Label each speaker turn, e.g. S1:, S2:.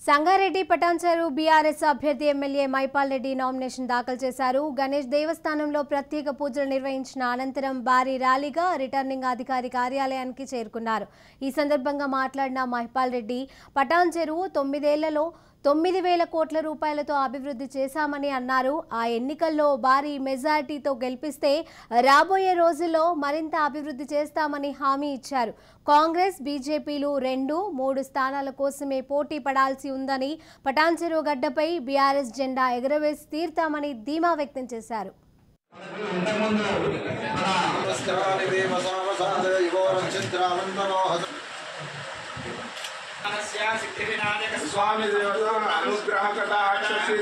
S1: Sangareddy Patancheru BRS అభ్యర్థి MLA Mypal Reddy nomination దాఖలు చేశారు. గణేష్ దేవస్థానంలో ప్రత్యేక పూజలు నిర్వహించిన అనంతరం భారీ ర్యాలీగా రిటర్నింగ్ అధికారి కార్యాలయానికి చేరుకున్నారు. ఈ సందర్భంగా మాట్లాడిన మైపాల్ రెడ్డి పటాన్చెరు 9 ఏళ్లలో 9,000 కోట్ల రూపాయలతో అభివృద్ధి చేశామని అన్నారు. ఆ ఎన్నికల్లో భారీ మెజారిటీతో గెలిపిస్తే రాబోయే రోజుల్లో మరింత అభివృద్ధి చేస్తామని హామీ ఇచ్చారు. కాంగ్రెస్ బీజేపీలు 2-3 స్థానాల కోసమే పోటీ పడాల్సి ఉందని, పటాన్చెరు గడ్డపై బీఆర్ఎస్ జెండా ఎగరవేసి తీర్తామని ధీమా వ్యక్తం చేశారు.
S2: स्वामी देवता अनुग्रह कटाक्ष से